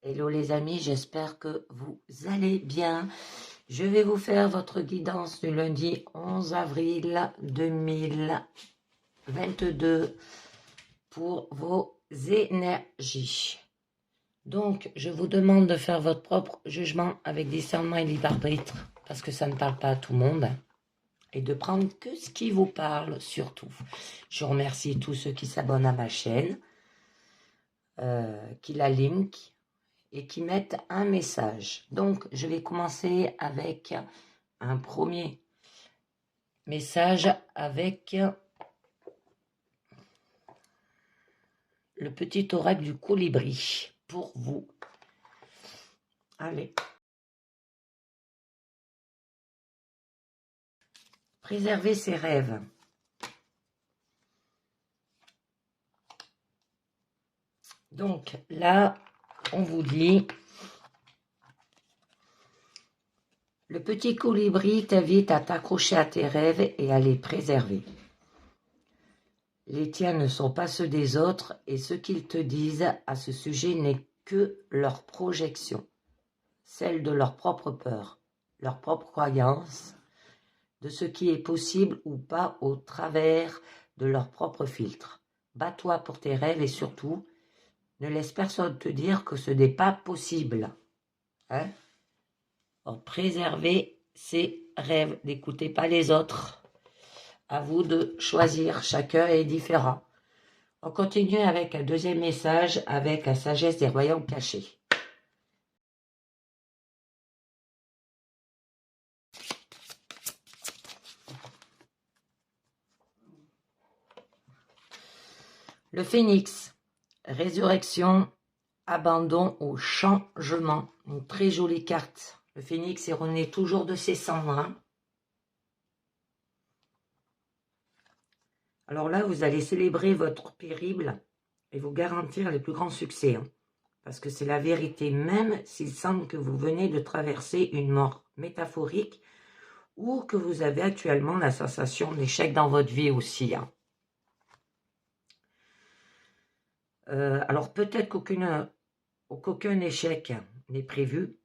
Hello les amis, j'espère que vous allez bien. Je vais vous faire votre guidance du lundi 11 avril 2022 pour vos énergies. Donc, je vous demande de faire votre propre jugement avec discernement et libre arbitre, parce que ça ne parle pas à tout le monde, et de prendre que ce qui vous parle surtout. Je remercie tous ceux qui s'abonnent à ma chaîne, qui la link, et qui mettent un message. Donc, je vais commencer avec un premier message avec le petit oracle du colibri pour vous. Allez. Préserver ses rêves. Donc, là, on vous dit... Le petit colibri t'invite à t'accrocher à tes rêves et à les préserver. Les tiens ne sont pas ceux des autres et ce qu'ils te disent à ce sujet n'est que leur projection, celle de leur propre peur, leur propre croyance, de ce qui est possible ou pas au travers de leur propre filtre. Bats-toi pour tes rêves et surtout, ne laisse personne te dire que ce n'est pas possible. Hein? Donc, préservez ses rêves, n'écoutez pas les autres. À vous de choisir, chacun est différent. On continue avec un deuxième message avec la sagesse des royaumes cachés. Le phénix, résurrection, abandon au changement. Une très jolie carte. Le phénix est rené toujours de ses cendres. Hein. Alors là, vous allez célébrer votre périple et vous garantir les plus grands succès. Hein, parce que c'est la vérité, même s'il semble que vous venez de traverser une mort métaphorique ou que vous avez actuellement la sensation d'échec dans votre vie aussi. Hein. Alors peut-être qu'aucun échec n'est prévu,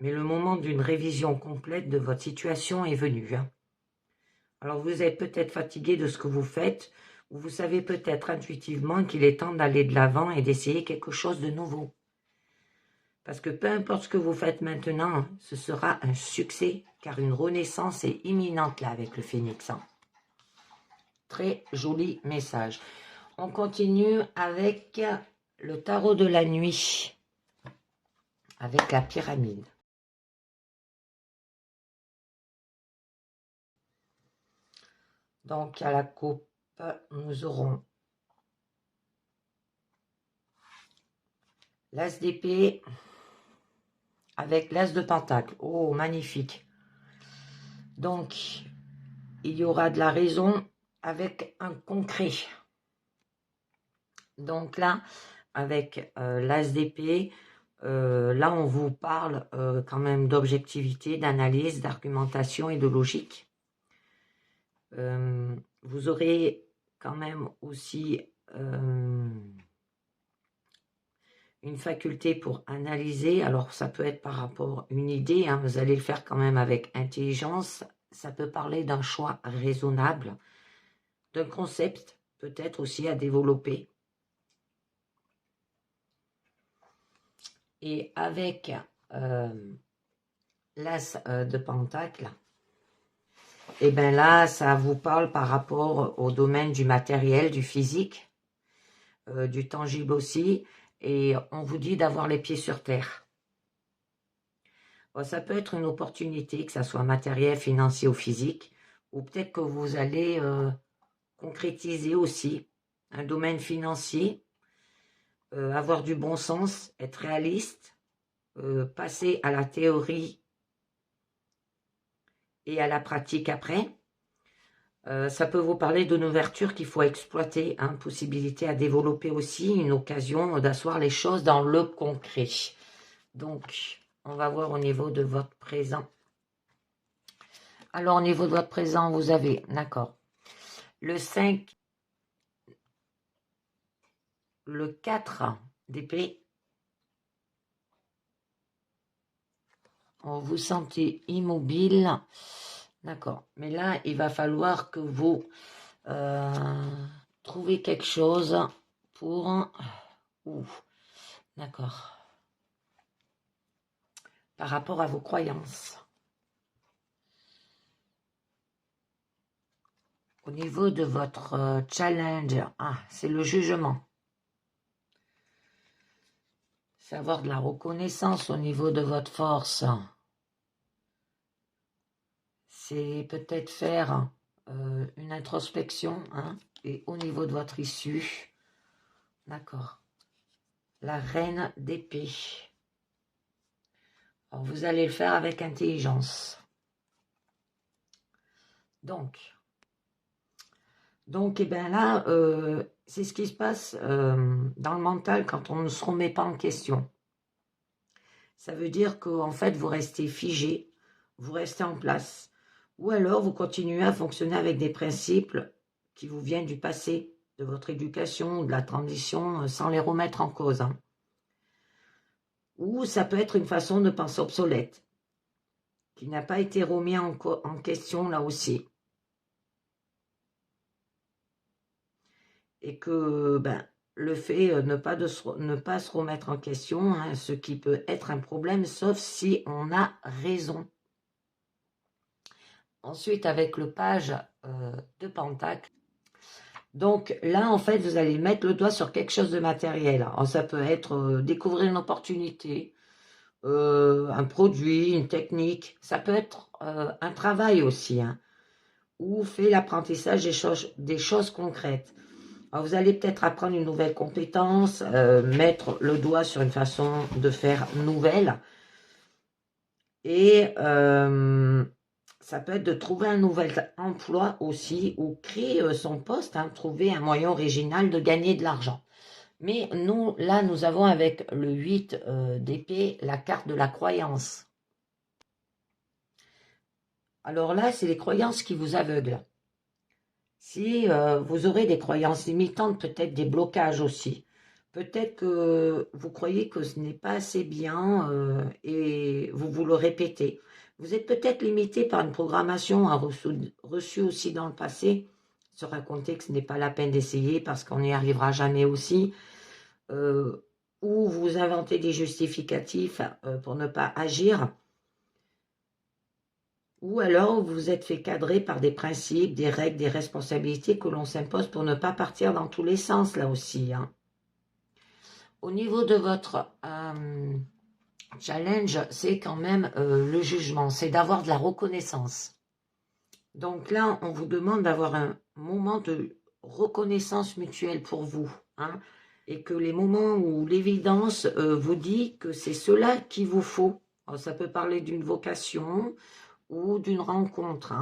mais le moment d'une révision complète de votre situation est venu. Hein. Alors vous êtes peut-être fatigué de ce que vous faites, ou vous savez peut-être intuitivement qu'il est temps d'aller de l'avant et d'essayer quelque chose de nouveau. Parce que peu importe ce que vous faites maintenant, ce sera un succès, car une renaissance est imminente là avec le phénix. Hein. Très joli message. On continue avec le tarot de la nuit, avec la pyramide. Donc, à la coupe, nous aurons l'as d'épée avec l'as de pentacle. Oh, magnifique. Donc, il y aura de la raison avec un concret. Donc là, avec l'as d'épée, là, on vous parle quand même d'objectivité, d'analyse, d'argumentation et de logique. Vous aurez quand même aussi une faculté pour analyser. Alors, ça peut être par rapport à une idée, hein, vous allez le faire quand même avec intelligence. Ça peut parler d'un choix raisonnable, d'un concept peut-être aussi à développer. Et avec l'as de pentacle, et bien là, ça vous parle par rapport au domaine du matériel, du physique, du tangible aussi, et on vous dit d'avoir les pieds sur terre. Bon, ça peut être une opportunité, que ça soit matériel, financier ou physique, ou peut-être que vous allez concrétiser aussi un domaine financier, avoir du bon sens, être réaliste, passer à la théorie et à la pratique après. Ça peut vous parler d'une ouverture qu'il faut exploiter, hein, possibilité à développer aussi, une occasion d'asseoir les choses dans le concret. Donc, on va voir au niveau de votre présent. Alors, au niveau de votre présent, vous avez, d'accord, le 5, le 4 d'épée, vous sentez immobile. D'accord. Mais là, il va falloir que vous trouviez quelque chose pour... D'accord. Par rapport à vos croyances. Au niveau de votre challenge, c'est le jugement. C'est avoir de la reconnaissance au niveau de votre force. C'est peut-être faire une introspection, et au niveau de votre issue. D'accord. La reine d'épée. Alors, vous allez le faire avec intelligence. Donc, et bien là, c'est ce qui se passe dans le mental quand on ne se remet pas en question. Ça veut dire qu'en fait, vous restez figé, vous restez en place. Ou alors, vous continuez à fonctionner avec des principes qui vous viennent du passé, de votre éducation, de la transition, sans les remettre en cause. Ou ça peut être une façon de penser obsolète, qui n'a pas été remis en question là aussi. Et que le fait ne pas se remettre en question, ce qui peut être un problème, sauf si on a raison. Ensuite, avec le page de Pentacle, donc là, en fait, vous allez mettre le doigt sur quelque chose de matériel. Alors, ça peut être découvrir une opportunité, un produit, une technique. Ça peut être un travail aussi, ou fait l'apprentissage des choses concrètes. Alors, vous allez peut-être apprendre une nouvelle compétence, mettre le doigt sur une façon de faire nouvelle. Et ça peut être de trouver un nouvel emploi aussi, ou créer son poste, trouver un moyen original de gagner de l'argent. Mais nous, là, nous avons avec le 8 d'épée la carte de la croyance. Alors là, c'est les croyances qui vous aveuglent. Si vous aurez des croyances limitantes, peut-être des blocages aussi. Peut-être que vous croyez que ce n'est pas assez bien et vous le répétez. Vous êtes peut-être limité par une programmation reçue aussi dans le passé. Se raconter que ce n'est pas la peine d'essayer parce qu'on n'y arrivera jamais aussi. Ou vous inventez des justificatifs pour ne pas agir. Ou alors vous vous êtes fait cadrer par des principes, des règles, des responsabilités que l'on s'impose pour ne pas partir dans tous les sens là aussi. Au niveau de votre challenge, c'est quand même le jugement, c'est d'avoir de la reconnaissance. Donc là, on vous demande d'avoir un moment de reconnaissance mutuelle pour vous. Et que les moments où l'évidence vous dit que c'est cela qu'il vous faut. Alors, ça peut parler d'une vocation ou d'une rencontre.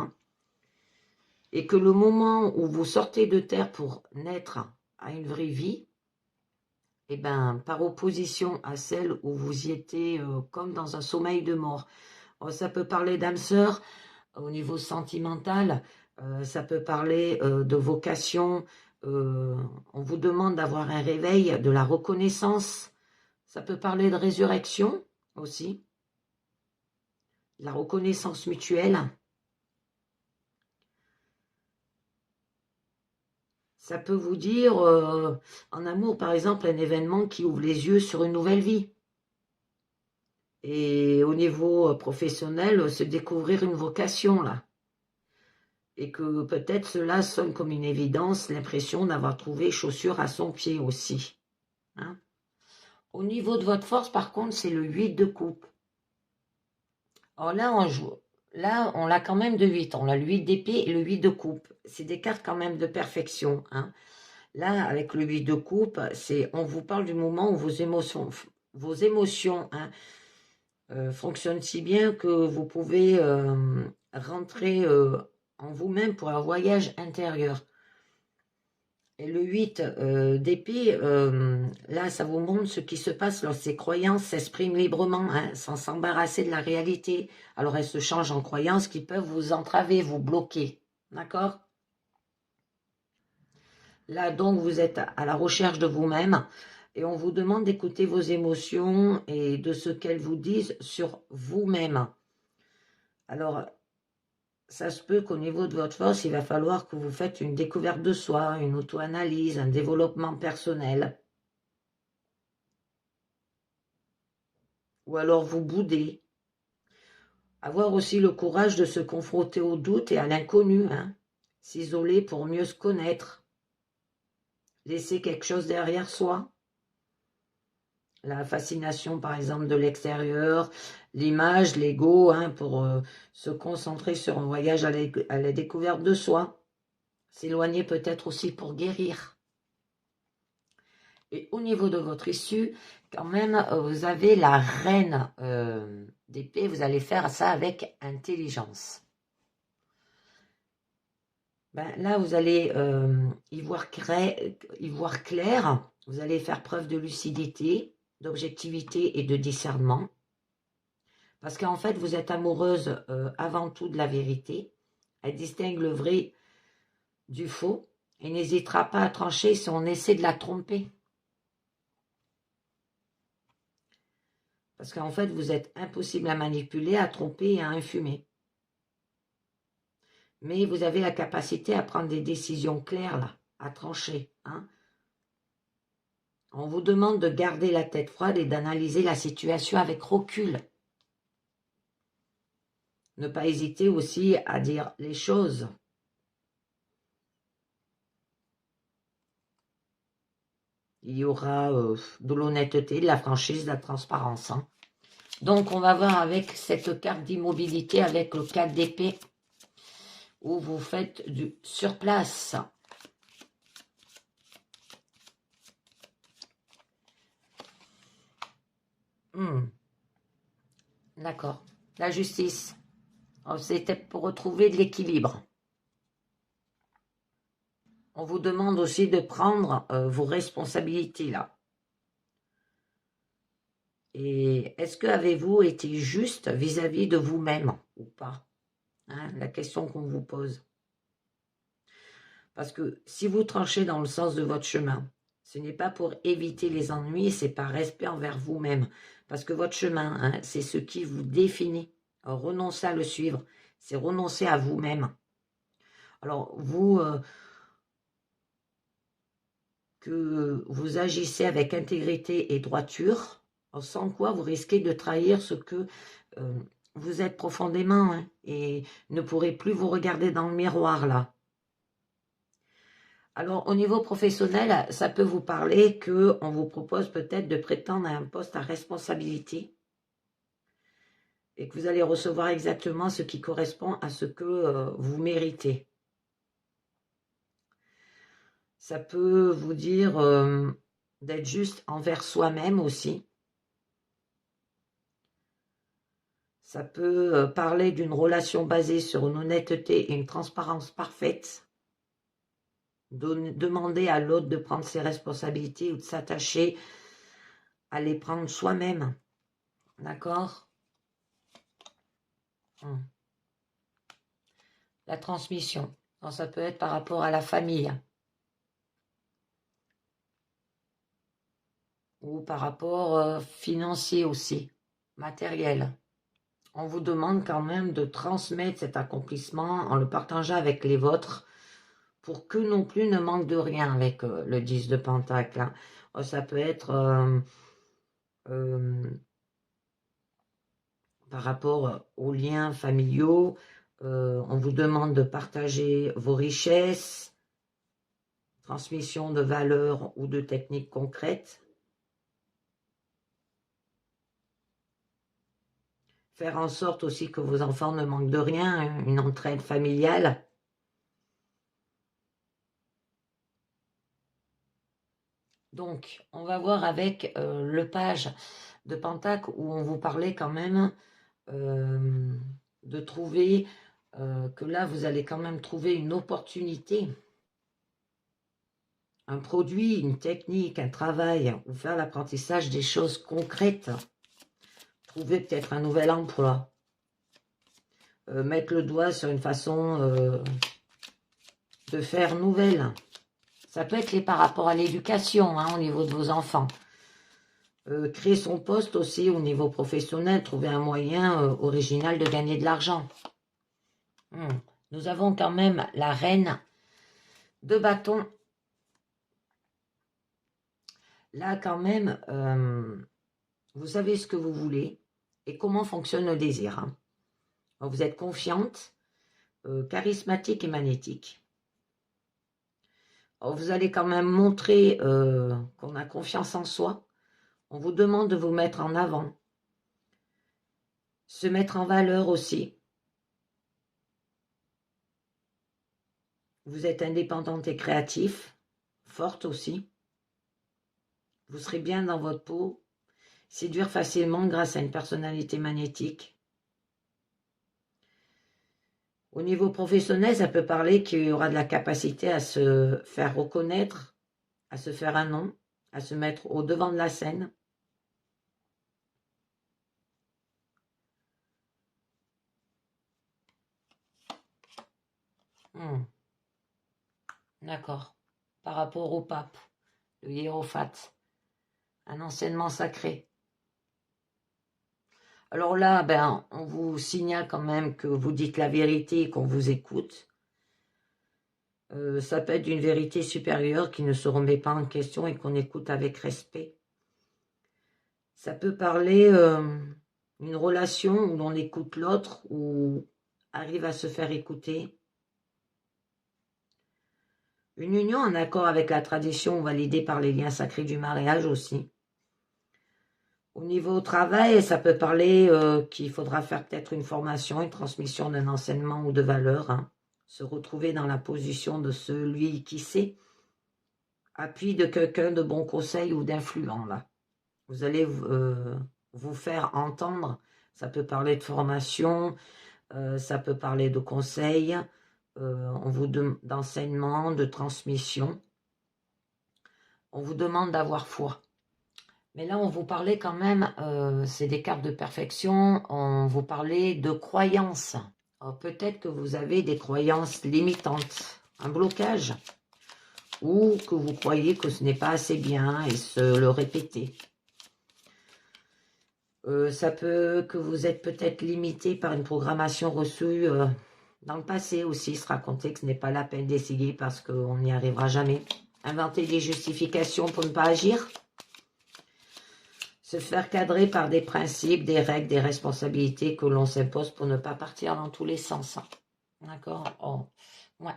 Et que le moment où vous sortez de terre pour naître à une vraie vie, par opposition à celle où vous y étiez comme dans un sommeil de mort. Alors, ça peut parler d'âme sœur au niveau sentimental, ça peut parler de vocation, on vous demande d'avoir un réveil, de la reconnaissance, ça peut parler de résurrection aussi, de la reconnaissance mutuelle. Ça peut vous dire, en amour par exemple, un événement qui ouvre les yeux sur une nouvelle vie. Et au niveau professionnel, se découvrir une vocation là. Et que peut-être cela sonne comme une évidence, l'impression d'avoir trouvé chaussure à son pied aussi. Au niveau de votre force, par contre, c'est le 8 de coupe. Alors là, on l'a quand même de 8. On a le 8 d'épée et le 8 de coupe. C'est des cartes quand même de perfection. Là, avec le 8 de coupe, on vous parle du moment où vos émotions fonctionnent si bien que vous pouvez rentrer en vous-même pour un voyage intérieur. Et le 8 d'épée, là, ça vous montre ce qui se passe lorsque ces croyances s'expriment librement, sans s'embarrasser de la réalité. Alors, elles se changent en croyances qui peuvent vous entraver, vous bloquer. D'accord ? Là, donc, vous êtes à la recherche de vous-même et on vous demande d'écouter vos émotions et de ce qu'elles vous disent sur vous-même. Alors, ça se peut qu'au niveau de votre force, il va falloir que vous faites une découverte de soi, une auto-analyse, un développement personnel. Ou alors vous boudez. Avoir aussi le courage de se confronter au doute et à l'inconnu, hein. S'isoler pour mieux se connaître. Laisser quelque chose derrière soi. La fascination, par exemple, de l'extérieur, l'image, l'ego, hein, pour se concentrer sur un voyage à la découverte de soi. S'éloigner peut-être aussi pour guérir. Et au niveau de votre issue, quand même, vous avez la reine d'épée. Vous allez faire ça avec intelligence. Ben, là, vous allez y voir clair. Vous allez faire preuve de lucidité, d'objectivité et de discernement. Parce qu'en fait, vous êtes amoureuse avant tout de la vérité. Elle distingue le vrai du faux et n'hésitera pas à trancher si on essaie de la tromper. Parce qu'en fait, vous êtes impossible à manipuler, à tromper et à infumer. Mais vous avez la capacité à prendre des décisions claires, là, à trancher. Hein. On vous demande de garder la tête froide et d'analyser la situation avec recul. Ne pas hésiter aussi à dire les choses. Il y aura de l'honnêteté, de la franchise, de la transparence. Hein. Donc, on va voir avec cette carte d'immobilité, avec le 4 d'épée, où vous faites du sur place. D'accord. La justice. C'était pour retrouver de l'équilibre. On vous demande aussi de prendre vos responsabilités là. Et est-ce que avez-vous été juste vis-à-vis de vous-même ou pas, hein, la question qu'on vous pose. Parce que si vous tranchez dans le sens de votre chemin, ce n'est pas pour éviter les ennuis, c'est par respect envers vous-même. Parce que votre chemin, hein, c'est ce qui vous définit. Alors, renoncer à le suivre, c'est renoncer à vous-même. Alors, vous, que vous agissez avec intégrité et droiture, sans quoi vous risquez de trahir ce que vous êtes profondément, hein, et ne pourrez plus vous regarder dans le miroir là. Alors au niveau professionnel, ça peut vous parler qu'on vous propose peut-être de prétendre à un poste à responsabilité et que vous allez recevoir exactement ce qui correspond à ce que vous méritez. Ça peut vous dire d'être juste envers soi-même aussi. Ça peut parler d'une relation basée sur une honnêteté et une transparence parfaite. Demander à l'autre de prendre ses responsabilités ou de s'attacher à les prendre soi-même. D'accord ? La transmission. Alors, ça peut être par rapport à la famille. Ou par rapport financier aussi, matériel. On vous demande quand même de transmettre cet accomplissement en le partageant avec les vôtres pour que non plus ne manque de rien avec le 10 de Pentacle. Hein. Ça peut être par rapport aux liens familiaux. On vous demande de partager vos richesses, transmission de valeurs ou de techniques concrètes. Faire en sorte aussi que vos enfants ne manquent de rien, hein, une entraide familiale. Donc, on va voir avec le page de Pentacle où on vous parlait quand même de trouver que là, vous allez quand même trouver une opportunité, un produit, une technique, un travail, ou faire l'apprentissage des choses concrètes. Trouver peut-être un nouvel emploi. Mettre le doigt sur une façon de faire nouvelle. Ça peut être par rapport à l'éducation, hein, au niveau de vos enfants. Créer son poste aussi au niveau professionnel, trouver un moyen original de gagner de l'argent. Nous avons quand même la reine de bâton. Là, quand même, vous savez ce que vous voulez et comment fonctionne le désir. Hein. Vous êtes confiante, charismatique et magnétique. Alors, vous allez quand même montrer qu'on a confiance en soi. On vous demande de vous mettre en avant, se mettre en valeur aussi. Vous êtes indépendante et créatif, forte aussi. Vous serez bien dans votre peau, séduire facilement grâce à une personnalité magnétique. Au niveau professionnel, ça peut parler qu'il y aura de la capacité à se faire reconnaître, à se faire un nom, à se mettre au devant de la scène. D'accord. Par rapport au pape, le hiérophate, un enseignement sacré. Alors là, on vous signale quand même que vous dites la vérité et qu'on vous écoute. Ça peut être une vérité supérieure qui ne se remet pas en question et qu'on écoute avec respect. Ça peut parler d'une relation où l'on écoute l'autre, ou arrive à se faire écouter. Une union en accord avec la tradition validée par les liens sacrés du mariage aussi. Au niveau travail, ça peut parler qu'il faudra faire peut-être une formation, une transmission d'un enseignement ou de valeurs. Hein. Se retrouver dans la position de celui qui sait, appui de quelqu'un de bon conseil ou d'influent. Là. Vous allez vous faire entendre. Ça peut parler de formation, ça peut parler de conseils, d'enseignement, de transmission. On vous demande d'avoir foi. Mais là, on vous parlait quand même, c'est des cartes de perfection, on vous parlait de croyances. Peut-être que vous avez des croyances limitantes, un blocage, ou que vous croyez que ce n'est pas assez bien et se le répéter. Ça peut que vous êtes peut-être limité par une programmation reçue dans le passé aussi, se raconter que ce n'est pas la peine d'essayer parce qu'on n'y arrivera jamais. Inventer des justifications pour ne pas agir. Se faire cadrer par des principes, des règles, des responsabilités que l'on s'impose pour ne pas partir dans tous les sens. D'accord. Ouais.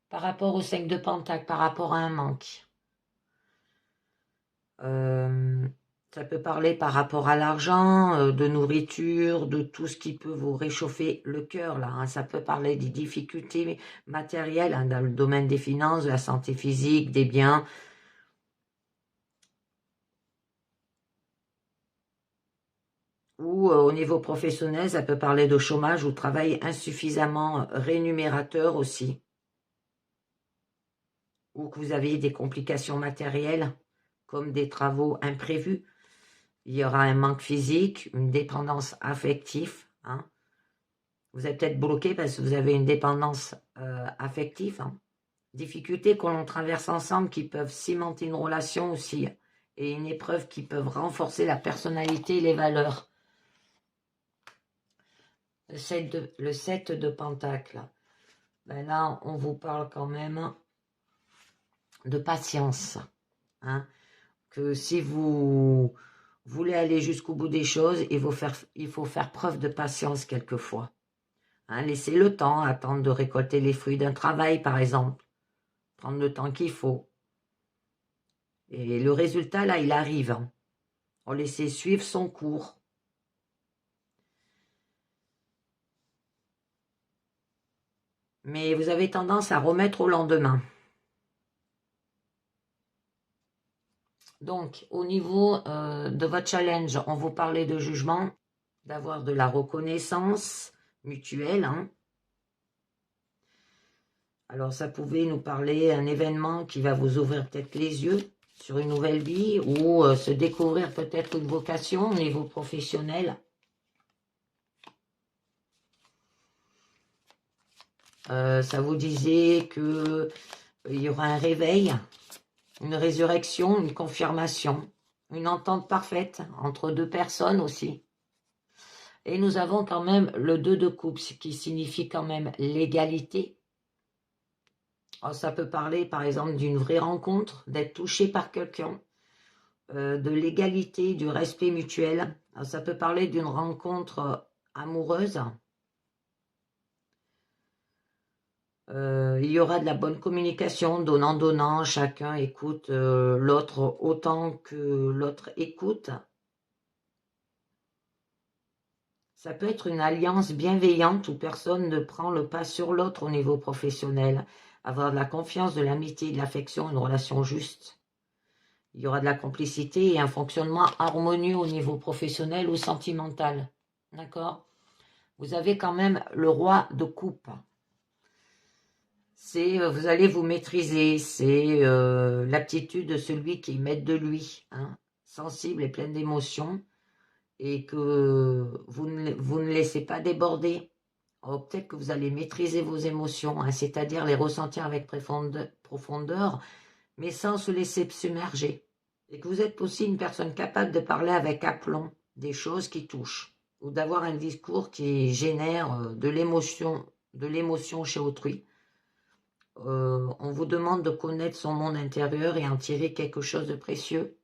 Par rapport au 5 de Pentacle, par rapport à un manque. Ça peut parler par rapport à l'argent, de nourriture, de tout ce qui peut vous réchauffer le cœur. Là, hein. Ça peut parler des difficultés matérielles hein, dans le domaine des finances, de la santé physique, des biens. Ou au niveau professionnel, ça peut parler de chômage ou de travail insuffisamment rémunérateur aussi. Ou que vous avez des complications matérielles, comme des travaux imprévus. Il y aura un manque physique, une dépendance affective. Hein. Vous êtes peut-être bloqué parce que vous avez une dépendance affective. Hein. Difficultés que l'on traverse ensemble qui peuvent cimenter une relation aussi. Et une épreuve qui peuvent renforcer la personnalité et les valeurs. Le 7 de Pentacle. Là, on vous parle quand même de patience. Hein, que si vous voulez aller jusqu'au bout des choses, il faut faire preuve de patience quelquefois. Hein, laissez le temps, attendre de récolter les fruits d'un travail, par exemple. Prendre le temps qu'il faut. Et le résultat, là, il arrive. Hein. On laisse suivre son cours. Mais vous avez tendance à remettre au lendemain. Donc, au niveau de votre challenge, on vous parlait de jugement, d'avoir de la reconnaissance mutuelle. Hein. Alors, ça pouvait nous parler d'un événement qui va vous ouvrir peut-être les yeux sur une nouvelle vie ou se découvrir peut-être une vocation au niveau professionnel. Ça vous disait qu'il y aura un réveil, une résurrection, une confirmation. Une entente parfaite entre deux personnes aussi. Et nous avons quand même le 2 de coupe, ce qui signifie quand même l'égalité. Ça peut parler par exemple d'une vraie rencontre, d'être touché par quelqu'un, de l'égalité, du respect mutuel. Ça peut parler d'une rencontre amoureuse. Il y aura de la bonne communication, donnant-donnant, chacun écoute l'autre autant que l'autre écoute. Ça peut être une alliance bienveillante où personne ne prend le pas sur l'autre au niveau professionnel. Avoir de la confiance, de l'amitié, de l'affection, une relation juste. Il y aura de la complicité et un fonctionnement harmonieux au niveau professionnel ou sentimental. D'accord? Vous avez quand même le roi de coupe. Vous allez vous maîtriser, c'est l'aptitude de celui qui est maître de lui, hein, sensible et plein d'émotions, et que vous ne laissez pas déborder. Peut-être que vous allez maîtriser vos émotions, hein, c'est-à-dire les ressentir avec profondeur, mais sans se laisser submerger. Et que vous êtes aussi une personne capable de parler avec aplomb des choses qui touchent, ou d'avoir un discours qui génère de l'émotion chez autrui. On vous demande de connaître son monde intérieur et en tirer quelque chose de précieux.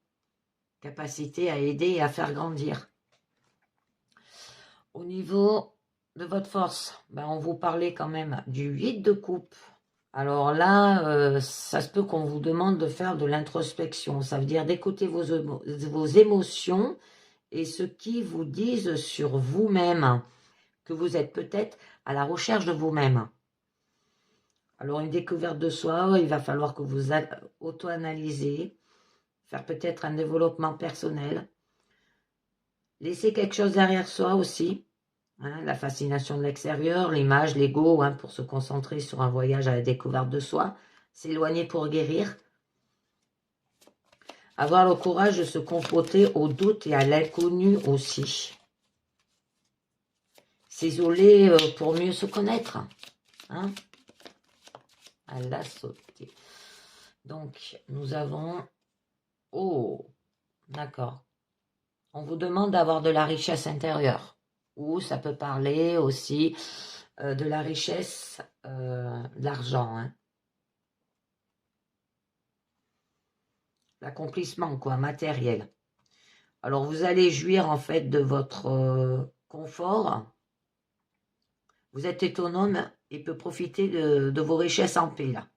Capacité à aider et à faire grandir. Au niveau de votre force, on vous parlait quand même du 8 de coupe. Alors là, ça se peut qu'on vous demande de faire de l'introspection. Ça veut dire d'écouter vos émotions et ce qu'ils vous disent sur vous-même, que vous êtes peut-être à la recherche de vous-même. Alors, une découverte de soi, il va falloir que vous auto-analysez, faire peut-être un développement personnel, laisser quelque chose derrière soi aussi, hein, la fascination de l'extérieur, l'image, l'ego, hein, pour se concentrer sur un voyage à la découverte de soi, s'éloigner pour guérir, avoir le courage de se confronter au doute et à l'inconnu aussi, s'isoler pour mieux se connaître, hein, à la sauter. Donc, nous avons... Oh, d'accord. On vous demande d'avoir de la richesse intérieure. Ou ça peut parler aussi de la richesse, de l'argent. Hein. L'accomplissement, quoi, matériel. Alors, vous allez jouir, en fait, de votre confort. Vous êtes autonome et peut profiter de vos richesses en paix, là.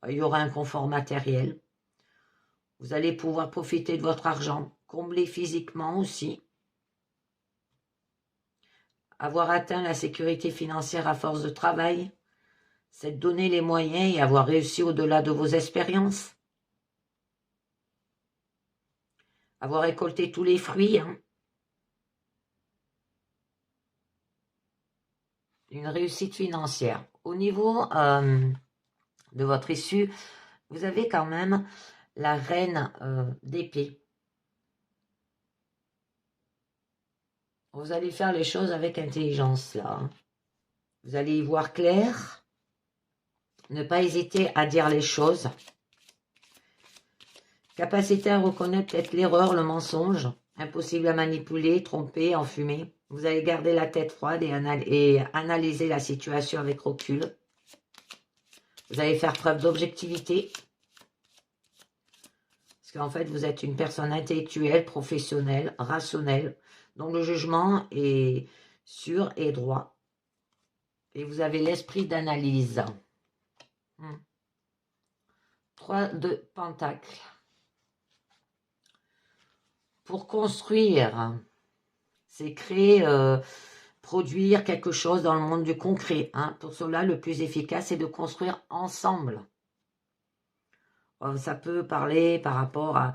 Il y aura un confort matériel. Vous allez pouvoir profiter de votre argent, combler physiquement aussi. Avoir atteint la sécurité financière à force de travail, c'est de donner les moyens et avoir réussi au-delà de vos expériences. Avoir récolté tous les fruits. Hein. Une réussite financière. Au niveau de votre issue, vous avez quand même la reine d'épée. Vous allez faire les choses avec intelligence, là. Hein. Vous allez y voir clair. Ne pas hésiter à dire les choses. Capacité à reconnaître peut-être l'erreur, le mensonge. Impossible à manipuler, tromper, enfumer. Vous allez garder la tête froide et analyser la situation avec recul. Vous allez faire preuve d'objectivité. Parce qu'en fait, vous êtes une personne intellectuelle, professionnelle, rationnelle, dont le jugement est sûr et droit. Et vous avez l'esprit d'analyse. 3 de pentacles. Pour construire, c'est créer, produire quelque chose dans le monde du concret. Hein. Pour cela, le plus efficace, c'est de construire ensemble. Ça peut parler par rapport à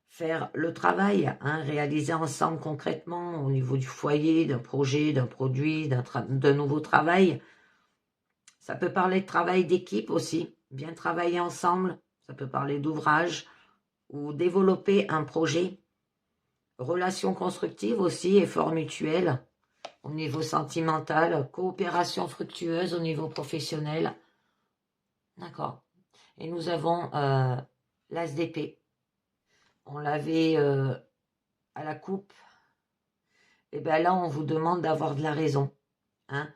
faire le travail, hein, réaliser ensemble concrètement au niveau du foyer, d'un projet, d'un produit, d'un nouveau travail. Ça peut parler de travail d'équipe aussi, bien travailler ensemble. Ça peut parler d'ouvrage ou développer un projet. Relations constructives aussi, efforts mutuels au niveau sentimental, coopération fructueuse au niveau professionnel. D'accord. Et nous avons l'as d'épée. on l'avait à la coupe, et bien là, on vous demande d'avoir de la raison, hein,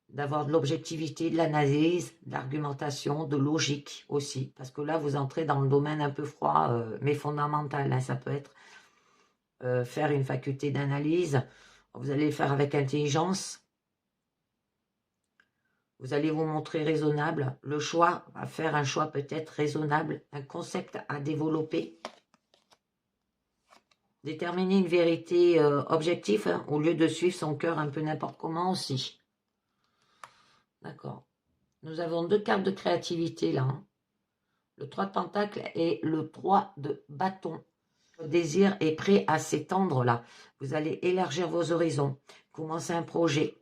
d'avoir de l'objectivité, de l'analyse, de l'argumentation, de logique aussi, parce que là, vous entrez dans le domaine un peu froid, mais fondamental, hein, ça peut être faire une faculté d'analyse, vous allez le faire avec intelligence, vous allez vous montrer raisonnable, le choix, à faire un choix peut-être raisonnable, un concept à développer, déterminer une vérité objective, hein, au lieu de suivre son cœur un peu n'importe comment aussi. D'accord. Nous avons 2 cartes de créativité là, hein. Le 3 de Pentacle et le 3 de bâton. Le désir est prêt à s'étendre là. Vous allez élargir vos horizons, commencer un projet.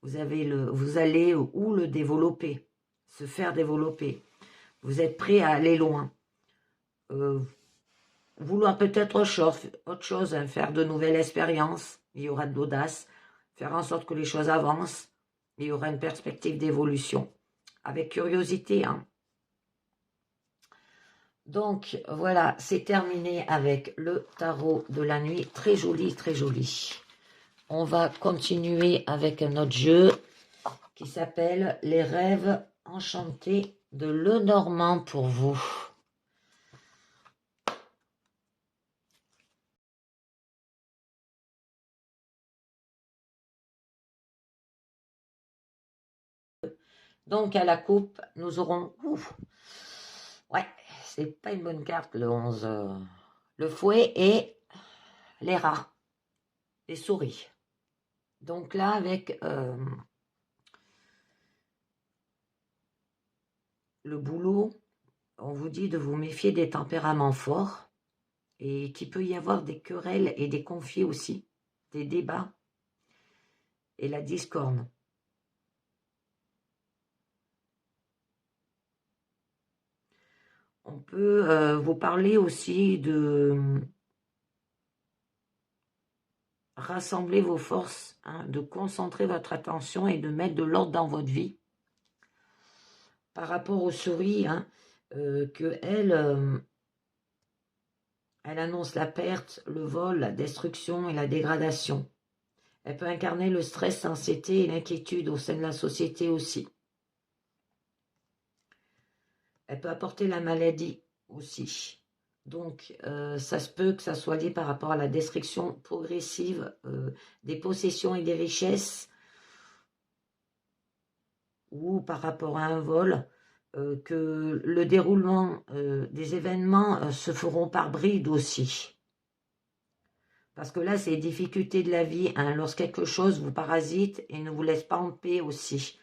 Vous allez où le développer, se faire développer. Vous êtes prêt à aller loin. Vouloir peut-être autre chose, hein, faire de nouvelles expériences. Il y aura de l'audace. Faire en sorte que les choses avancent. Il y aura une perspective d'évolution. Avec curiosité, hein. Donc, voilà, c'est terminé avec le tarot de la nuit. Très joli, très joli. On va continuer avec un autre jeu qui s'appelle Les rêves enchantés de Lenormand pour vous. Donc, à la coupe, nous aurons... ouais, c'est pas une bonne carte, le 11. Le fouet et les rats, les souris. Donc là, avec le boulot, on vous dit de vous méfier des tempéraments forts et qu'il peut y avoir des querelles et des conflits aussi, des débats et la discorde. On peut vous parler aussi de rassembler vos forces, hein, de concentrer votre attention et de mettre de l'ordre dans votre vie. Par rapport aux souris, hein, elle annonce la perte, le vol, la destruction et la dégradation. Elle peut incarner le stress, l'anxiété et l'inquiétude au sein de la société aussi. Elle peut apporter la maladie aussi. Donc, ça se peut que ça soit lié par rapport à la destruction progressive des possessions et des richesses, ou par rapport à un vol, que le déroulement des événements se feront par bride aussi. Parce que là, c'est les difficultés de la vie, hein, lorsque quelque chose vous parasite et ne vous laisse pas en paix aussi.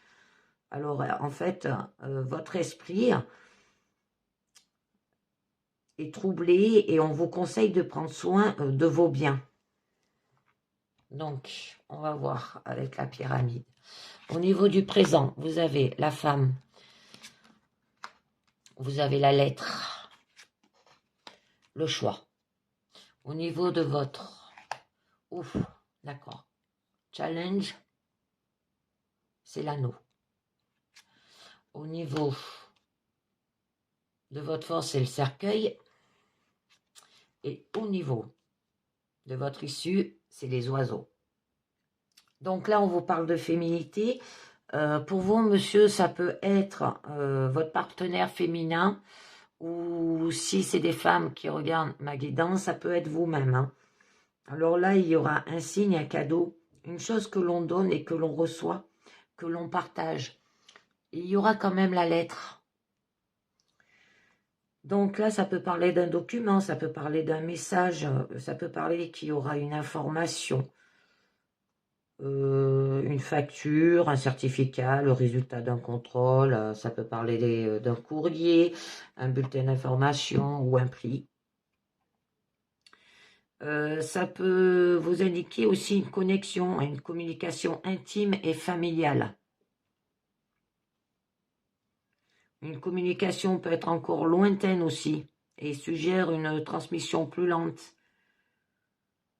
Alors, en fait, votre esprit est troublé et on vous conseille de prendre soin de vos biens. Donc, on va voir avec la pyramide. Au niveau du présent, vous avez la femme, vous avez la lettre, le choix. Au niveau de votre... ouf, d'accord. Challenge, c'est l'anneau. Au niveau de votre force, c'est le cercueil. Et au niveau de votre issue, c'est les oiseaux. Donc là, on vous parle de féminité. Pour vous, monsieur, ça peut être votre partenaire féminin, ou si c'est des femmes qui regardent ma guidance, ça peut être vous-même, hein. Alors là, il y aura un signe, un cadeau, une chose que l'on donne et que l'on reçoit, que l'on partage. Et il y aura quand même la lettre. Donc là, ça peut parler d'un document, ça peut parler d'un message, ça peut parler qu'il y aura une information, une facture, un certificat, le résultat d'un contrôle, ça peut parler d'un courrier, un bulletin d'information ou un prix. Ça peut vous indiquer aussi une connexion, une communication intime et familiale. Une communication peut être encore lointaine aussi et suggère une transmission plus lente,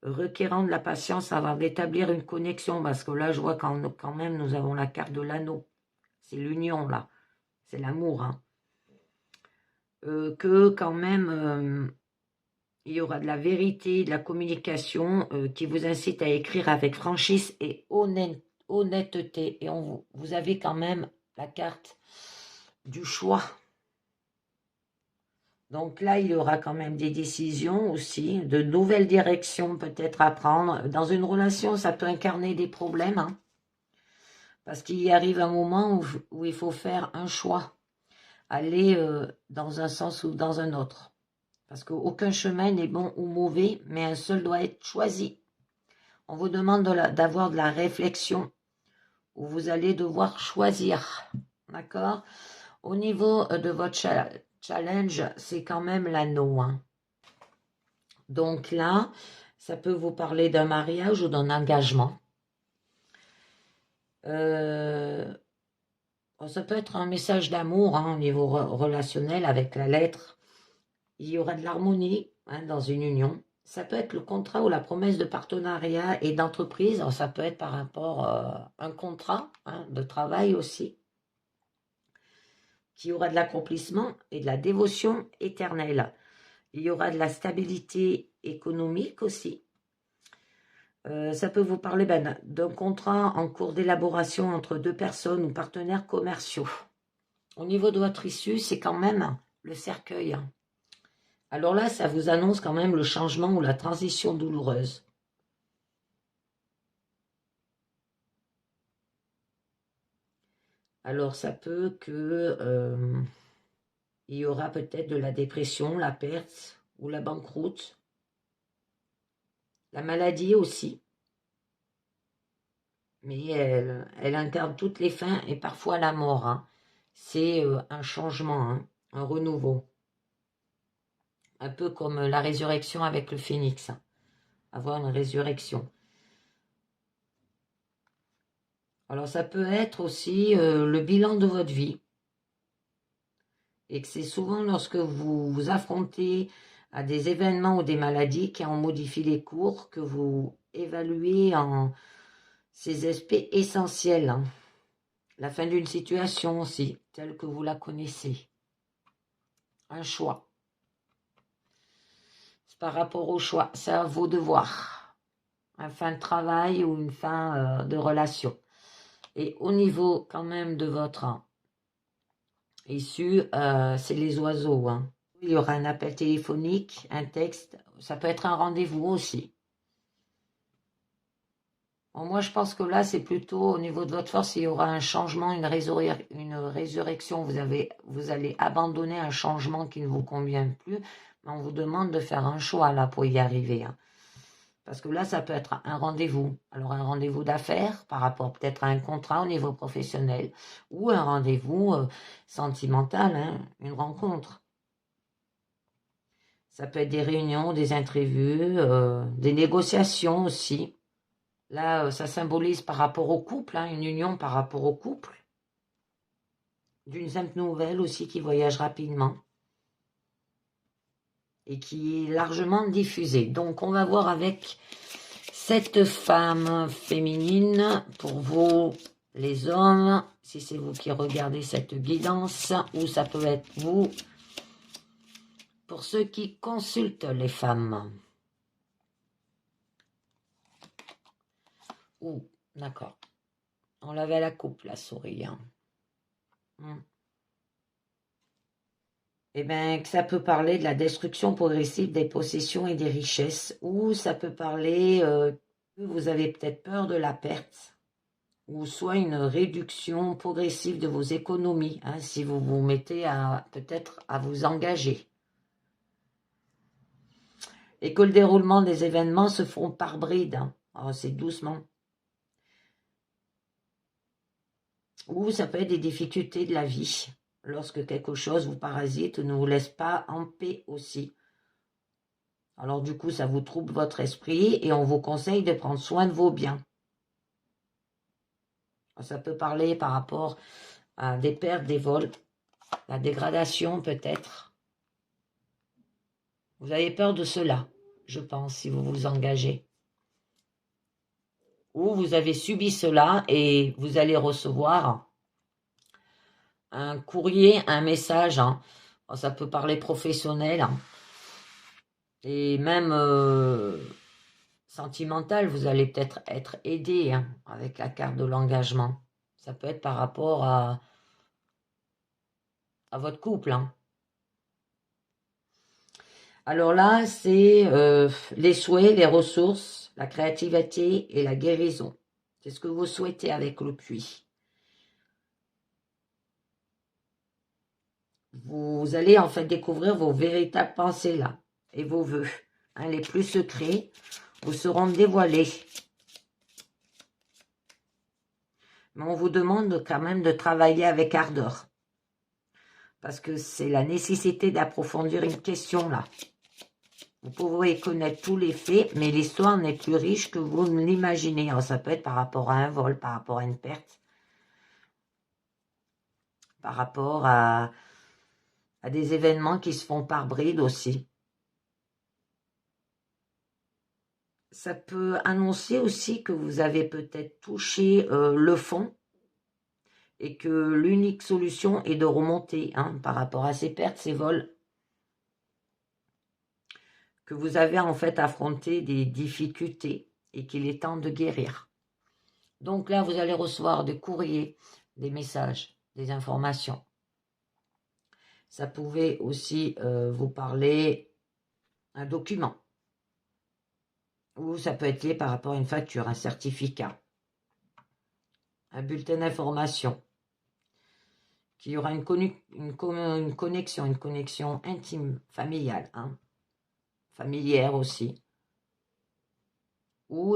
requérant de la patience avant d'établir une connexion, parce que là, je vois quand même, nous avons la carte de l'anneau. C'est l'union, là. C'est l'amour, hein. que quand même il y aura de la vérité, de la communication qui vous incite à écrire avec franchise et honnêteté. Et vous avez quand même la carte du choix. Donc là, il y aura quand même des décisions aussi, de nouvelles directions peut-être à prendre. Dans une relation, ça peut incarner des problèmes, hein, parce qu'il y arrive un moment où il faut faire un choix, aller dans un sens ou dans un autre. Parce qu'aucun chemin n'est bon ou mauvais, mais un seul doit être choisi. On vous demande d'avoir de la réflexion, où vous allez devoir choisir. D'accord? Au niveau de votre challenge, c'est quand même l'anneau. Hein. Donc là, ça peut vous parler d'un mariage ou d'un engagement. Ça peut être un message d'amour hein, au niveau relationnel avec la lettre. Il y aura de l'harmonie hein, dans une union. Ça peut être le contrat ou la promesse de partenariat et d'entreprise. Alors, ça peut être par rapport à un contrat hein, de travail aussi, qui aura de l'accomplissement et de la dévotion éternelle. Il y aura de la stabilité économique aussi. Ça peut vous parler d'un contrat en cours d'élaboration entre deux personnes ou partenaires commerciaux. Au niveau de votre issue, c'est quand même le cercueil. Alors là, ça vous annonce quand même le changement ou la transition douloureuse. Alors ça peut que il y aura peut-être de la dépression, la perte ou la banqueroute. La maladie aussi. Mais elle incarne toutes les fins et parfois la mort. Hein. C'est un changement, hein, un renouveau. Un peu comme la résurrection avec le phénix. Hein. Avoir une résurrection. Alors ça peut être aussi le bilan de votre vie. Et que c'est souvent lorsque vous vous affrontez à des événements ou des maladies qui en modifient les cours que vous évaluez en ces aspects essentiels. Hein. La fin d'une situation aussi, telle que vous la connaissez. Un choix. C'est par rapport au choix, c'est à vos devoirs. Une fin de travail ou une fin de relation. Et au niveau quand même de votre issue, c'est les oiseaux. Hein. Il y aura un appel téléphonique, un texte, ça peut être un rendez-vous aussi. Bon, moi, je pense que là, c'est plutôt au niveau de votre force, il y aura un changement, une résurrection. Vous allez abandonner un changement qui ne vous convient plus, mais on vous demande de faire un choix là pour y arriver. Hein. Parce que là, ça peut être un rendez-vous. Alors, un rendez-vous d'affaires par rapport peut-être à un contrat au niveau professionnel ou un rendez-vous sentimental, hein, une rencontre. Ça peut être des réunions, des imprévus, des négociations aussi. Là, ça symbolise par rapport au couple, hein, une union par rapport au couple. D'une simple nouvelle aussi qui voyage rapidement. Et qui est largement diffusée. Donc, on va voir avec cette femme féminine, pour vous, les hommes, si c'est vous qui regardez cette guidance, ou ça peut être vous, pour ceux qui consultent les femmes. Ouh, d'accord. On l'avait à la coupe, la souris. Hein. Eh bien, que ça peut parler de la destruction progressive des possessions et des richesses, ou ça peut parler que vous avez peut-être peur de la perte, ou soit une réduction progressive de vos économies, hein, si vous vous mettez peut-être à vous engager. Et que le déroulement des événements se font par bride, hein. Alors, c'est doucement. Ou ça peut être des difficultés de la vie, lorsque quelque chose vous parasite ou ne vous laisse pas en paix aussi. Alors du coup, ça vous trouble votre esprit et on vous conseille de prendre soin de vos biens. Ça peut parler par rapport à des pertes, des vols, la dégradation peut-être. Vous avez peur de cela, je pense, si vous vous engagez. Ou vous avez subi cela et vous allez recevoir un courrier, un message, hein, Ça peut parler professionnel, hein. Et même sentimental, vous allez peut-être être aidé, hein, avec la carte de l'engagement. Ça peut être par rapport à votre couple, hein. Alors là, c'est les souhaits, les ressources, la créativité et la guérison. C'est ce que vous souhaitez avec le puits. Vous allez en fait découvrir vos véritables pensées là et vos vœux, hein, les plus secrets vous seront dévoilés. Mais on vous demande quand même de travailler avec ardeur. Parce que c'est la nécessité d'approfondir une question là. Vous pouvez connaître tous les faits, mais l'histoire n'est plus riche que vous ne l'imaginez. Alors, ça peut être par rapport à un vol, par rapport à une perte, par rapport à des événements qui se font par bride aussi. Ça peut annoncer aussi que vous avez peut-être touché le fond et que l'unique solution est de remonter, hein, par rapport à ces pertes, ces vols, que vous avez en fait affronté des difficultés et qu'il est temps de guérir. Donc là, vous allez recevoir des courriers, des messages, des informations. Ça pouvait aussi vous parler un document. Ou ça peut être lié par rapport à une facture, un certificat, un bulletin d'information. Qu'il y aura une connexion intime, familiale, hein, familière aussi, ou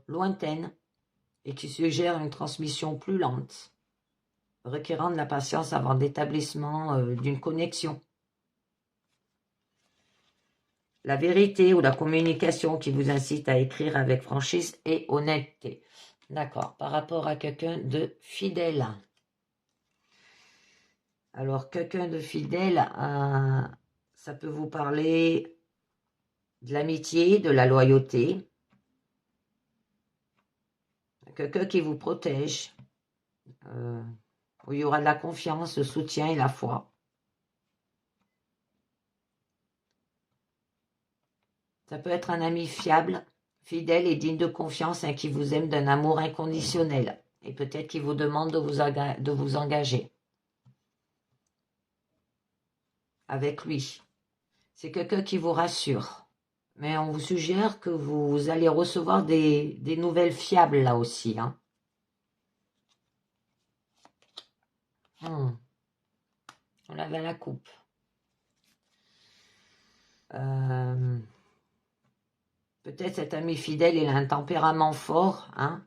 lointaine, et qui suggère une transmission plus lente, requérant de la patience avant l'établissement d'une connexion. La vérité ou la communication qui vous incite à écrire avec franchise et honnêteté. D'accord, par rapport à quelqu'un de fidèle. Alors, quelqu'un de fidèle, ça peut vous parler de l'amitié, de la loyauté. Quelqu'un qui vous protège, où il y aura de la confiance, le soutien et la foi. Ça peut être un ami fiable, fidèle et digne de confiance, hein, qui vous aime d'un amour inconditionnel. Et peut-être qui vous demande de vous engager avec lui. C'est quelqu'un qui vous rassure. Mais on vous suggère que vous allez recevoir des nouvelles fiables là aussi, hein. On avait la coupe. Peut-être cet ami fidèle, il a un tempérament fort, hein.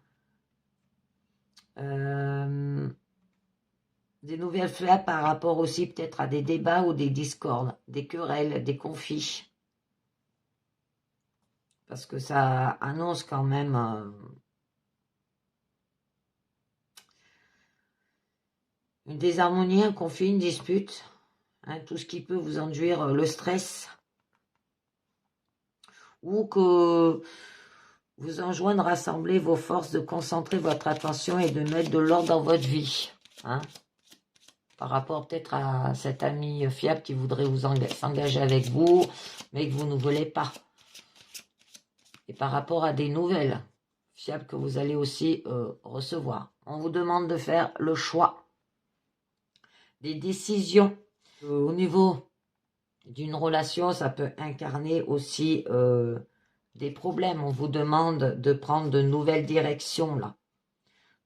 Des nouvelles flammes par rapport aussi peut-être à des débats ou des discordes, des querelles, des conflits. Parce que ça annonce quand même une désharmonie, un conflit, une dispute, hein, tout ce qui peut vous induire le stress. Ou que vous enjoignent de rassembler vos forces, de concentrer votre attention et de mettre de l'ordre dans votre vie, hein, par rapport peut-être à cet ami fiable qui voudrait s'engager avec vous, mais que vous ne voulez pas. Et par rapport à des nouvelles fiables que vous allez aussi recevoir. On vous demande de faire le choix des décisions. Au niveau d'une relation, ça peut incarner aussi des problèmes. On vous demande de prendre de nouvelles directions là.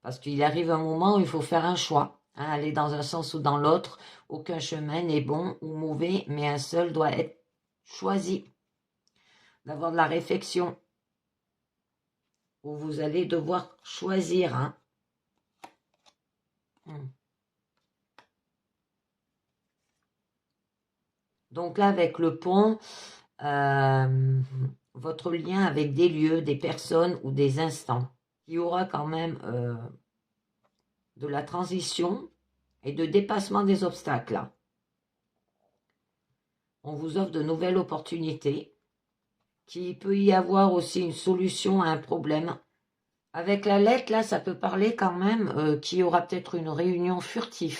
Parce qu'il arrive un moment où il faut faire un choix. Hein, aller dans un sens ou dans l'autre. Aucun chemin n'est bon ou mauvais, mais un seul doit être choisi. D'avoir de la réflexion. Où vous allez devoir choisir. Hein. Donc là, avec le pont, votre lien avec des lieux, des personnes ou des instants. Il y aura quand même de la transition et de dépassement des obstacles. Là. On vous offre de nouvelles opportunités, qu'il peut y avoir aussi une solution à un problème. Avec la lettre, là, ça peut parler quand même qu'il y aura peut-être une réunion furtive.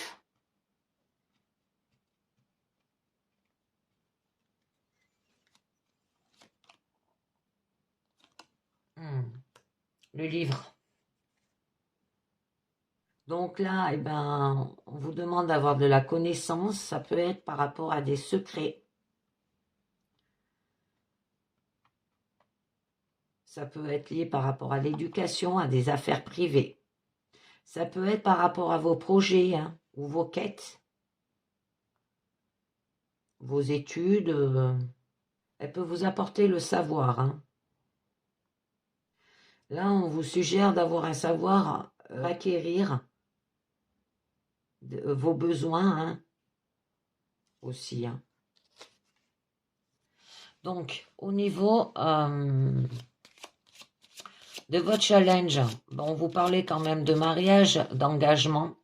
le livre. Donc là, eh ben, on vous demande d'avoir de la connaissance. Ça peut être par rapport à des secrets. Ça peut être lié par rapport à l'éducation, à des affaires privées. Ça peut être par rapport à vos projets hein, ou vos quêtes, vos études. Elle peut vous apporter le savoir. Hein. Là, on vous suggère d'avoir un savoir acquérir vos besoins hein, aussi. Hein. Donc, au niveau de votre challenge, bon, vous parlez quand même de mariage, d'engagement.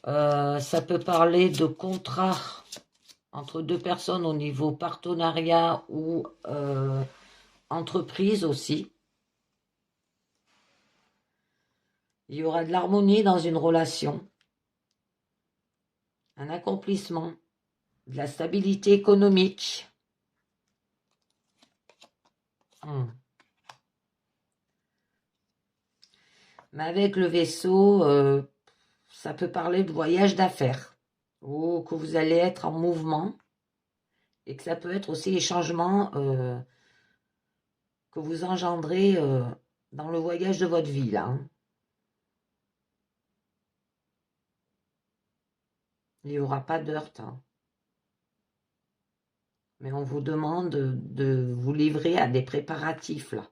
Ça peut parler de contrat entre deux personnes au niveau partenariat ou entreprise aussi. Il y aura de l'harmonie dans une relation, un accomplissement, de la stabilité économique. Mais avec le vaisseau, ça peut parler de voyage d'affaires ou que vous allez être en mouvement et que ça peut être aussi les changements que vous engendrez dans le voyage de votre vie là. Hein. Il n'y aura pas d'heurte. Hein. Mais on vous demande de vous livrer à des préparatifs là.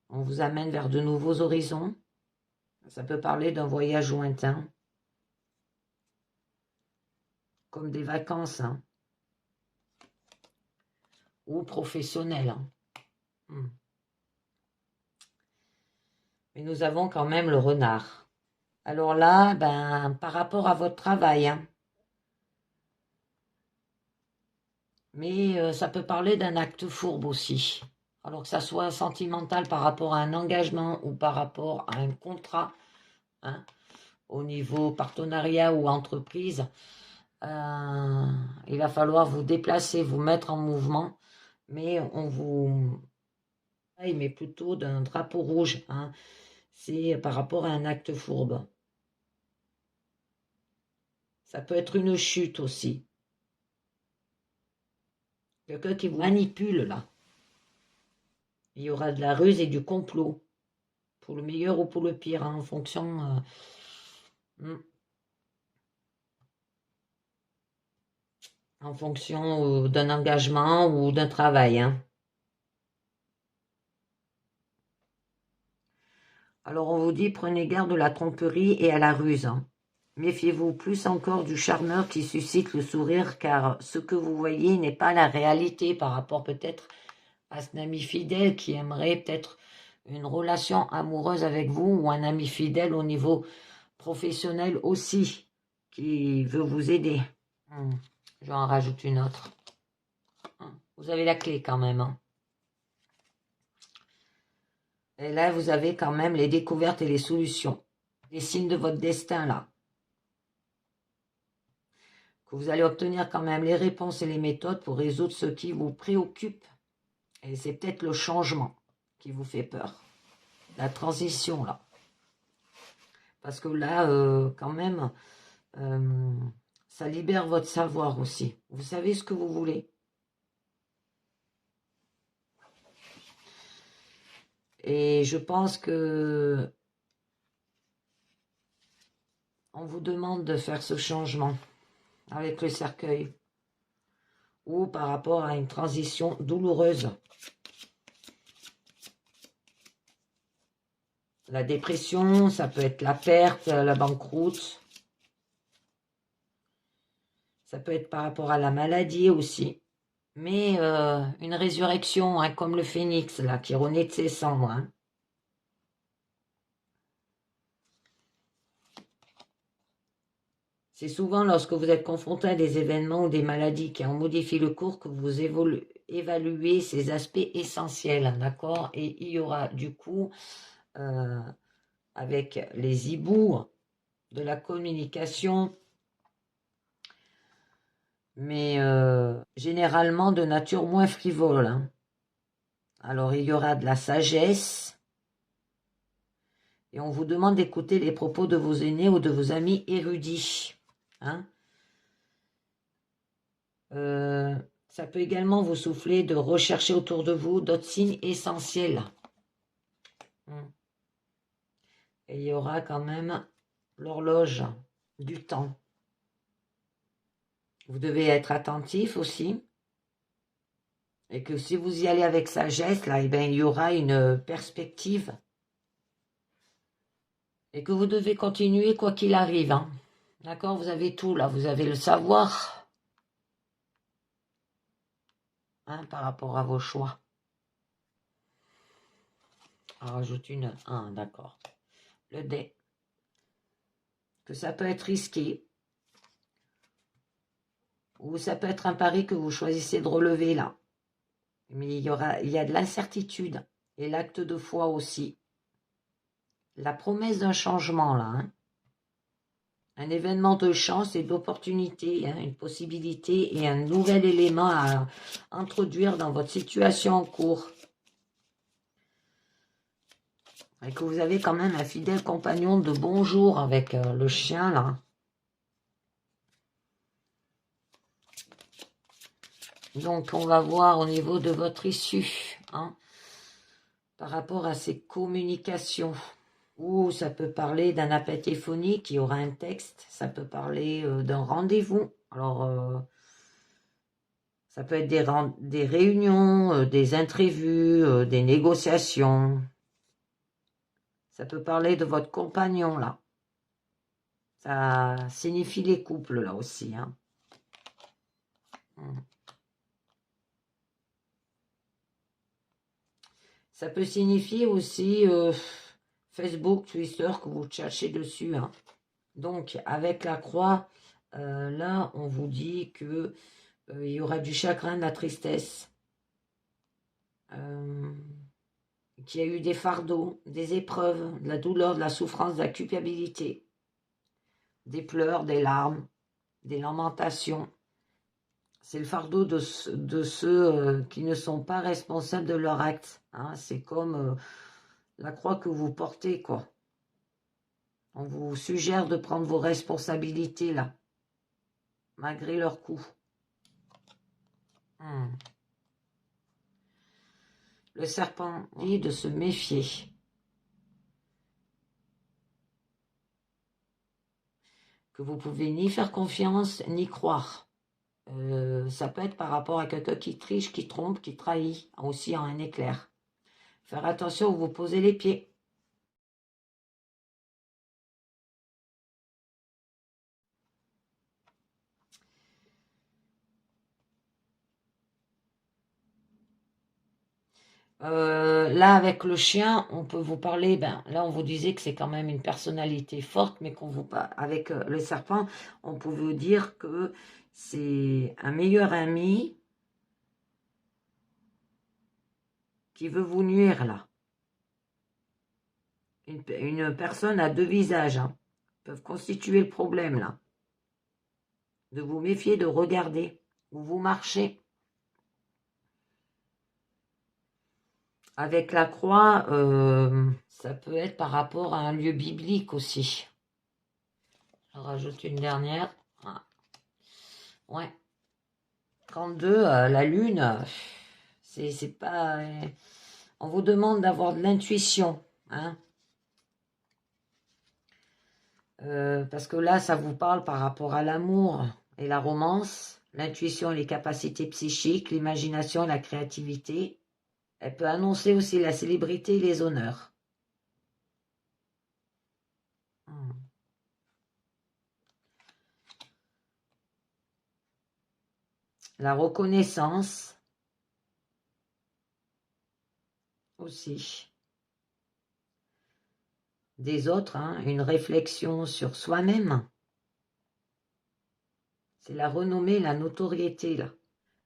On vous amène vers de nouveaux horizons. Ça peut parler d'un voyage lointain. Comme des vacances. Hein. Ou professionnelles. Hein. Mais nous avons quand même le renard. Alors là, ben, par rapport à votre travail, hein, mais ça peut parler d'un acte fourbe aussi. Alors que ça soit sentimental par rapport à un engagement ou par rapport à un contrat, hein, au niveau partenariat ou entreprise, il va falloir vous déplacer, vous mettre en mouvement, mais on vous... mais plutôt d'un drapeau rouge, hein, c'est par rapport à un acte fourbe. Ça peut être une chute aussi. Quelqu'un qui vous manipule là. Il y aura de la ruse et du complot. Pour le meilleur ou pour le pire, hein, en fonction... en fonction d'un engagement ou d'un travail. Hein. Alors on vous dit, prenez garde de la tromperie et à la ruse. Hein. Méfiez-vous plus encore du charmeur qui suscite le sourire, car ce que vous voyez n'est pas la réalité par rapport peut-être à un ami fidèle qui aimerait peut-être une relation amoureuse avec vous ou un ami fidèle au niveau professionnel aussi qui veut vous aider. Je vais en rajouter une autre. Vous avez la clé quand même. Hein. Et là, vous avez quand même les découvertes et les solutions. Les signes de votre destin là. Que vous allez obtenir quand même les réponses et les méthodes pour résoudre ce qui vous préoccupe. Et c'est peut-être le changement qui vous fait peur. La transition là. Parce que là, quand même, ça libère votre savoir aussi. Vous savez ce que vous voulez. Et je pense que on vous demande de faire ce changement avec le cercueil ou par rapport à une transition douloureuse. La dépression, ça peut être la perte, la banqueroute. Ça peut être par rapport à la maladie aussi. Mais une résurrection, hein, comme le phénix, là, qui renaît de ses cendres. Hein. C'est souvent lorsque vous êtes confronté à des événements ou des maladies qui en modifient le cours que vous évaluez ces aspects essentiels, d'accord? Et il y aura du coup, avec les hiboux, de la communication, mais généralement de nature moins frivole. Hein. Alors il y aura de la sagesse, Et on vous demande d'écouter les propos de vos aînés ou de vos amis érudits. Hein. Ça peut également vous souffler de rechercher autour de vous d'autres signes essentiels. Et il y aura quand même l'horloge du temps. Vous devez être attentif aussi. Et que si vous y allez avec sagesse, là, eh bien, il y aura une perspective. Et que vous devez continuer quoi qu'il arrive. Hein. D'accord? Vous avez tout là. Vous avez le savoir. Hein, par rapport à vos choix. On rajoute une 1, d'accord. Le dé. Que ça peut être risqué. Ou ça peut être un pari que vous choisissez de relever là. Mais il y a de l'incertitude. Et l'acte de foi aussi. La promesse d'un changement là. Hein. Un événement de chance et d'opportunité. Hein, une possibilité et un nouvel élément à introduire dans votre situation en cours. Et que vous avez quand même un fidèle compagnon de bonjour avec le chien là. Donc, on va voir au niveau de votre issue, hein, par rapport à ces communications. Ou ça peut parler d'un appel téléphonique qui aura un texte. Ça peut parler d'un rendez-vous. Alors, ça peut être des réunions, des entrevues, des négociations. Ça peut parler de votre compagnon, là. Ça signifie les couples, là aussi. Hein. Ça peut signifier aussi Facebook, Twitter, que vous cherchez dessus. Hein. Donc, avec la croix, là, on vous dit que il y aura du chagrin, de la tristesse, qu'il y a eu des fardeaux, des épreuves, de la douleur, de la souffrance, de la culpabilité, des pleurs, des larmes, des lamentations. C'est le fardeau de ceux qui ne sont pas responsables de leur acte. Hein. C'est comme la croix que vous portez, quoi. On vous suggère de prendre vos responsabilités, là, malgré leurs coups. Le serpent dit de se méfier. Que vous pouvez ni faire confiance, ni croire. Ça peut être par rapport à quelqu'un qui triche, qui trompe, qui trahit, aussi en un éclair. Faire attention où vous posez les pieds. Là, avec le chien, on peut vous parler, là, on vous disait que c'est quand même une personnalité forte, mais avec le serpent, on peut vous dire que c'est un meilleur ami qui veut vous nuire, là. Une personne à deux visages, hein, peuvent constituer le problème, là. De vous méfier, de regarder où vous marchez. Avec la croix, ça peut être par rapport à un lieu biblique aussi. Je rajoute une dernière. Ah. Ouais. 32, la lune, c'est pas... on vous demande d'avoir de l'intuition. Hein. Parce que là, ça vous parle par rapport à l'amour et la romance, l'intuition et les capacités psychiques, l'imagination et la créativité. Elle peut annoncer aussi la célébrité et les honneurs. La reconnaissance aussi des autres, hein, une réflexion sur soi-même. C'est la renommée, la notoriété, là.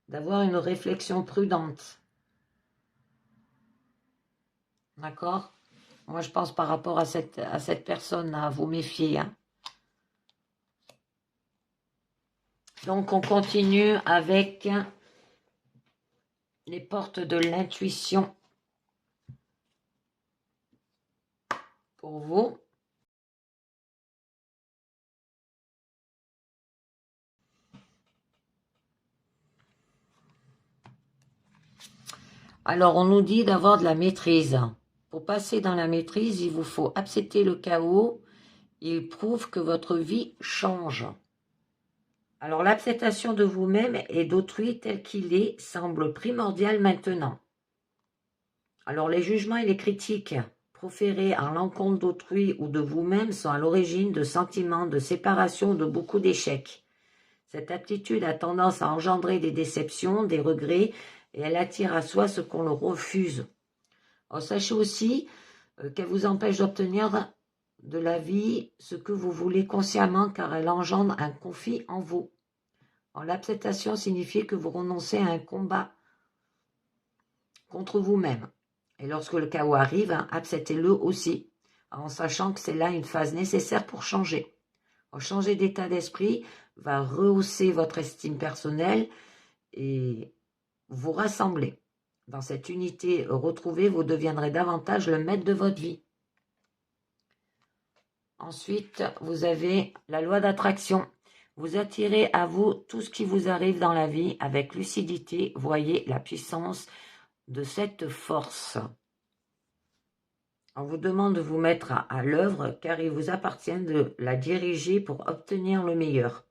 D'avoir une réflexion prudente. D'accord? Moi, je pense par rapport à cette personne, à vous méfier. Hein. Donc, on continue avec les portes de l'intuition. pour vous. Alors, on nous dit d'avoir de la maîtrise. Pour passer dans la maîtrise, il vous faut accepter le chaos. Il prouve que votre vie change. Alors, l'acceptation de vous-même et d'autrui tel qu'il est semble primordial maintenant. Alors, les jugements et les critiques proférés à l'encontre d'autrui ou de vous-même sont à l'origine de sentiments de séparation, de beaucoup d'échecs. Cette attitude a tendance à engendrer des déceptions, des regrets, et elle attire à soi ce qu'on le refuse. Alors, sachez aussi qu'elle vous empêche d'obtenir de la vie ce que vous voulez consciemment, car elle engendre un conflit en vous. L'acceptation signifie que vous renoncez à un combat contre vous-même. Et lorsque le chaos arrive, acceptez-le aussi, en sachant que c'est là une phase nécessaire pour changer. Changer d'état d'esprit va rehausser votre estime personnelle et vous rassembler. Dans cette unité retrouvée, vous deviendrez davantage le maître de votre vie. Ensuite, vous avez la loi d'attraction. Vous attirez à vous tout ce qui vous arrive dans la vie avec lucidité. Voyez la puissance de cette force. On vous demande de vous mettre à l'œuvre car il vous appartient de la diriger pour obtenir le meilleur.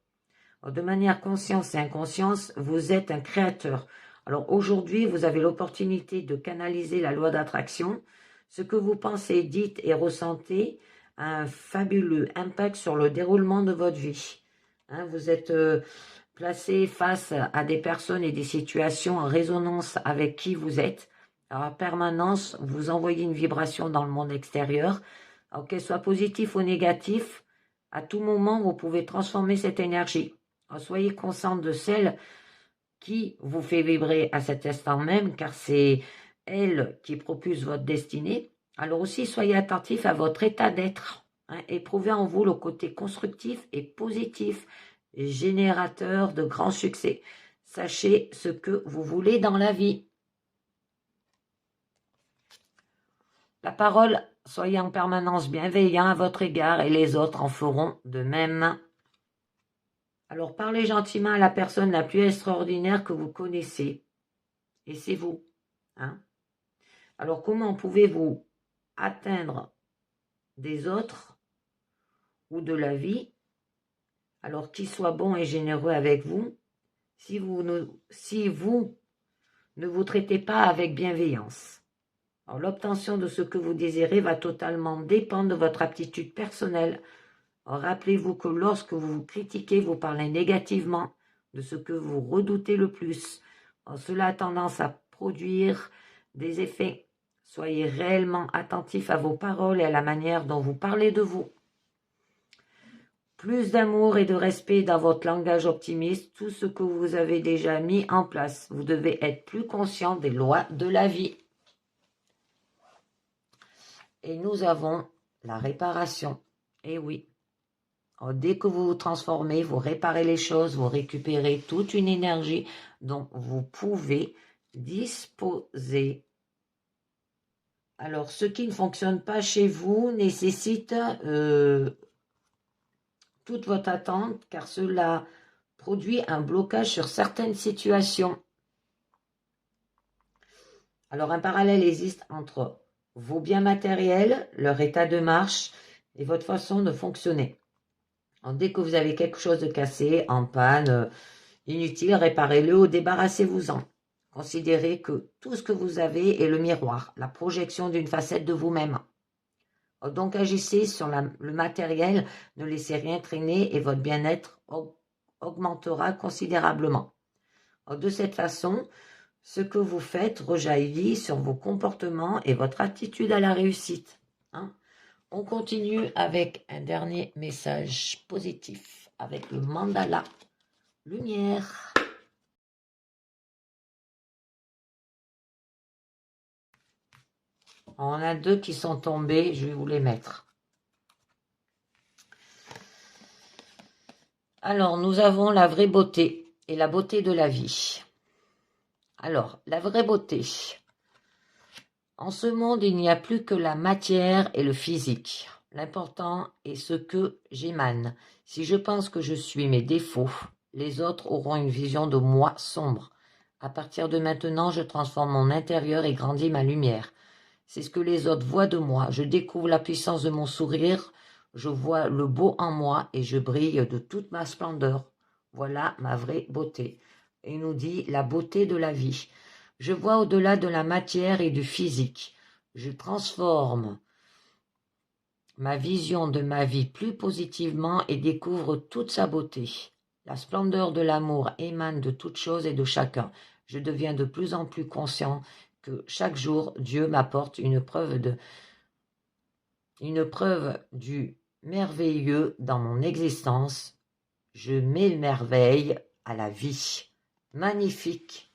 De manière consciente et inconsciente, vous êtes un créateur. Alors aujourd'hui, vous avez l'opportunité de canaliser la loi d'attraction. Ce que vous pensez, dites et ressentez a un fabuleux impact sur le déroulement de votre vie. Vous êtes placé face à des personnes et des situations en résonance avec qui vous êtes. Alors, en permanence, vous envoyez une vibration dans le monde extérieur. Alors, qu'elle soit positive ou négative, à tout moment, vous pouvez transformer cette énergie. Alors, soyez consciente de celle qui vous fait vibrer à cet instant même, car c'est elle qui propulse votre destinée. Alors aussi, soyez attentif à votre état d'être. Éprouvez en vous le côté constructif et positif, générateur de grands succès. Sachez ce que vous voulez dans la vie. La parole, soyez en permanence bienveillant à votre égard et les autres en feront de même. Alors, parlez gentiment à la personne la plus extraordinaire que vous connaissez. Et c'est vous. Alors, comment pouvez-vous atteindre des autres ou de la vie, alors qu'il soit bon et généreux avec vous, si vous ne vous traitez pas avec bienveillance? Alors, l'obtention de ce que vous désirez va totalement dépendre de votre aptitude personnelle. Rappelez-vous que lorsque vous vous critiquez, vous parlez négativement de ce que vous redoutez le plus. Cela a tendance à produire des effets. Soyez réellement attentif à vos paroles et à la manière dont vous parlez de vous. Plus d'amour et de respect dans votre langage optimiste, tout ce que vous avez déjà mis en place. Vous devez être plus conscient des lois de la vie. Et nous avons la réparation. Et oui. Dès que vous vous transformez, vous réparez les choses, vous récupérez toute une énergie dont vous pouvez disposer. Alors, ce qui ne fonctionne pas chez vous nécessite toute votre attente, car cela produit un blocage sur certaines situations. Alors, un parallèle existe entre vos biens matériels, leur état de marche et votre façon de fonctionner. Alors, dès que vous avez quelque chose de cassé, en panne, inutile, réparez-le ou débarrassez-vous-en. Considérez que tout ce que vous avez est le miroir, la projection d'une facette de vous-même. Donc agissez sur le matériel, ne laissez rien traîner et votre bien-être augmentera considérablement. De cette façon, ce que vous faites rejaillit sur vos comportements et votre attitude à la réussite. On continue avec un dernier message positif avec le mandala lumière. On a 2 qui sont tombés, je vais vous les mettre. Alors, nous avons la vraie beauté et la beauté de la vie. Alors, la vraie beauté. En ce monde, il n'y a plus que la matière et le physique. L'important est ce que j'émane. Si je pense que je suis mes défauts, les autres auront une vision de moi sombre. À partir de maintenant, je transforme mon intérieur et grandis ma lumière. C'est ce que les autres voient de moi. Je découvre la puissance de mon sourire. Je vois le beau en moi et je brille de toute ma splendeur. Voilà ma vraie beauté. Il nous dit la beauté de la vie. Je vois au-delà de la matière et du physique. Je transforme ma vision de ma vie plus positivement et découvre toute sa beauté. La splendeur de l'amour émane de toute chose et de chacun. Je deviens de plus en plus conscient que chaque jour, Dieu m'apporte une preuve du merveilleux dans mon existence. Je m'émerveille à la vie. Magnifique.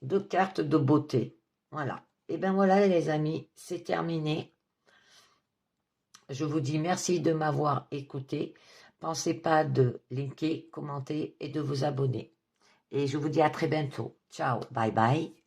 2 cartes de beauté. Voilà. Et bien voilà les amis, c'est terminé. Je vous dis merci de m'avoir écouté. Pensez pas de liker, commenter et de vous abonner. Et je vous dis à très bientôt. Ciao, bye bye.